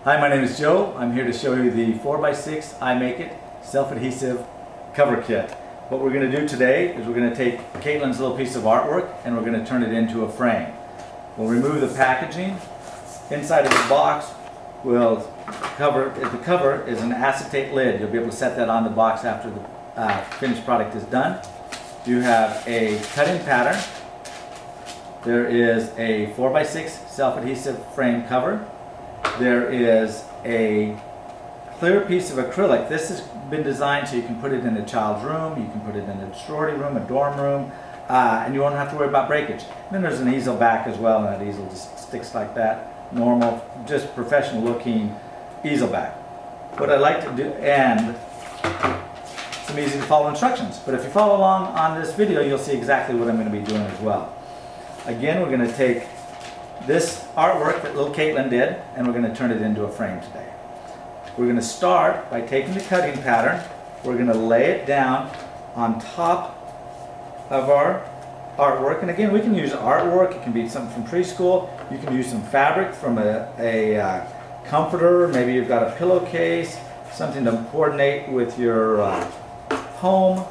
Hi, my name is Joe. I'm here to show you the 4x6 i-makit self-adhesive cover kit. What we're going to do today is we're going to take Caitlin's little piece of artwork and we're going to turn it into a frame. We'll remove the packaging. Inside of the box will cover, the cover is an acetate lid. You'll be able to set that on the box after the finished product is done. You have a cutting pattern. There is a 4x6 self-adhesive frame cover. There is a clear piece of acrylic. This has been designed so you can put it in a child's room, you can put it in a sorority room, a dorm room, and you won't have to worry about breakage. And then there's an easel back as well, and that easel just sticks like that. Normal, just professional looking easel back. What I like to do, and some easy to follow instructions, but if you follow along on this video, you'll see exactly what I'm going to be doing as well. Again, we're going to take this artwork that little Caitlin did, and we're going to turn it into a frame today. We're going to start by taking the cutting pattern. We're going to lay it down on top of our artwork. And again, we can use artwork. It can be something from preschool. You can use some fabric from a comforter. Maybe you've got a pillowcase, something to coordinate with your home.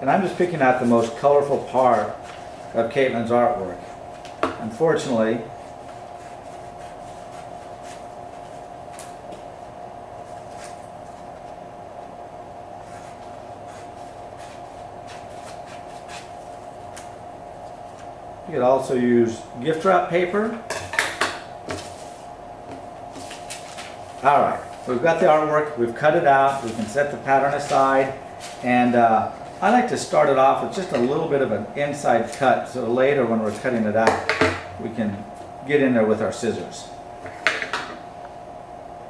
And I'm just picking out the most colorful part of Caitlin's artwork. Unfortunately, you could also use gift wrap paper. Alright, we've got the artwork, we've cut it out, we can set the pattern aside, and I like to start it off with just a little bit of an inside cut so later when we're cutting it out we can get in there with our scissors.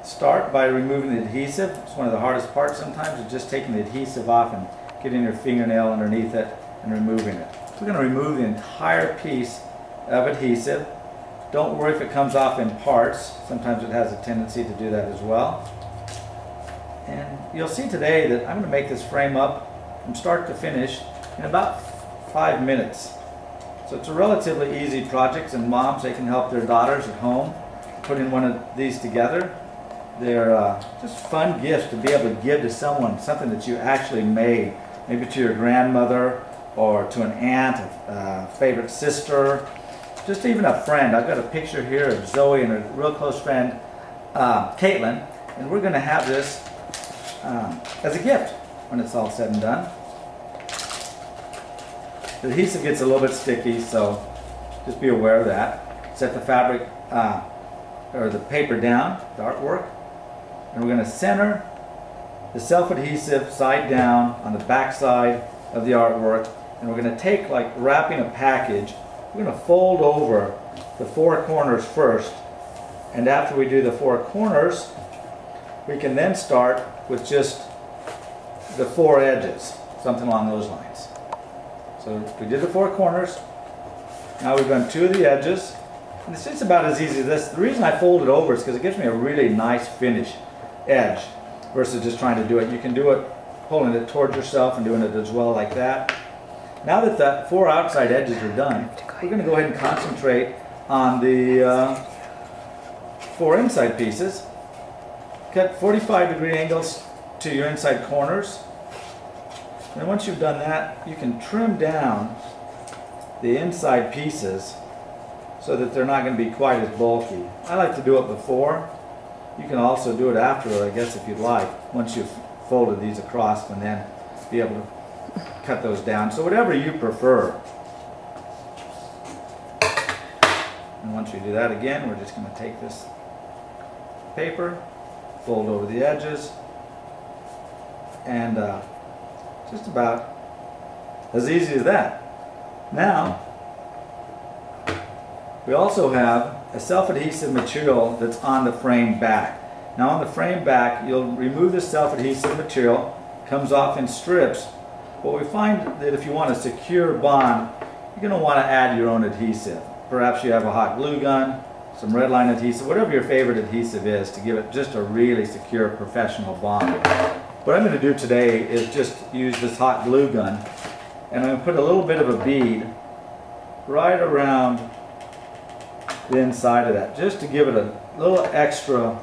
Start by removing the adhesive. It's one of the hardest parts sometimes, is just taking the adhesive off and getting your fingernail underneath it and removing it. So we're going to remove the entire piece of adhesive. Don't worry if it comes off in parts. Sometimes it has a tendency to do that as well. And you'll see today that I'm going to make this frame up from start to finish in about 5 minutes. So it's a relatively easy project, and moms, they can help their daughters at home putting one of these together. They're just fun gifts to be able to give to someone, something that you actually made, maybe to your grandmother or to an aunt, a favorite sister, just even a friend. I've got a picture here of Zoe and her real close friend Caitlin, and we're going to have this as a gift when it's all said and done. The adhesive gets a little bit sticky, so just be aware of that. Set the fabric or the paper down, the artwork, and we're going to center the self-adhesive side down on the back side of the artwork, and we're going to take, like wrapping a package, we're going to fold over the 4 corners first, and after we do the 4 corners we can then start with just the 4 edges, something along those lines. So we did the 4 corners. Now we've done 2 of the edges. And it's just about as easy as this. The reason I fold it over is because it gives me a really nice finish edge versus just trying to do it. You can do it pulling it towards yourself and doing it as well like that. Now that the 4 outside edges are done, we're going to go ahead and concentrate on the 4 inside pieces. Cut 45-degree angles to your inside corners. And once you've done that, you can trim down the inside pieces so that they're not going to be quite as bulky. I like to do it before. You can also do it after, I guess, if you'd like, once you've folded these across, and then be able to cut those down. So whatever you prefer. And once you do that again, we're just going to take this paper, fold over the edges, and just about as easy as that. Now, we also have a self-adhesive material that's on the frame back. Now on the frame back, you'll remove the self-adhesive material, comes off in strips, but we find that if you want a secure bond, you're going to want to add your own adhesive. Perhaps you have a hot glue gun, some red line adhesive, whatever your favorite adhesive is, to give it just a really secure professional bond. What I'm going to do today is just use this hot glue gun, and I'm going to put a little bit of a bead right around the inside of that, just to give it a little extra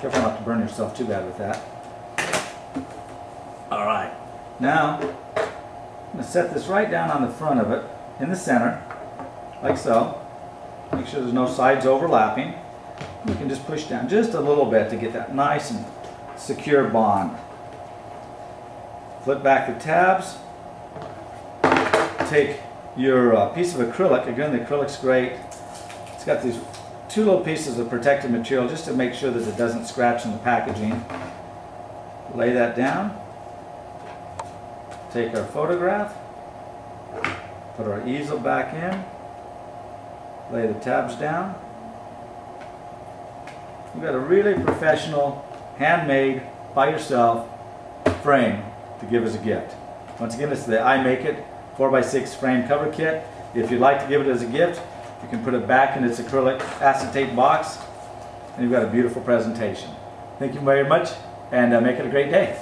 careful not to burn yourself too bad with that. Alright, now I'm going to set this right down on the front of it, in the center, like so. Make sure there's no sides overlapping. You can just push down just a little bit to get that nice and secure bond. Flip back the tabs. Take your piece of acrylic. Again, the acrylic's great. It's got these two little pieces of protective material just to make sure that it doesn't scratch in the packaging. Lay that down. Take our photograph. Put our easel back in. Lay the tabs down. You've got a really professional, handmade, by yourself frame to give as a gift. Once again, it's the i-makit 4x6 frame cover kit. If you'd like to give it as a gift, you can put it back in its acrylic acetate box, and you've got a beautiful presentation. Thank you very much, and make it a great day.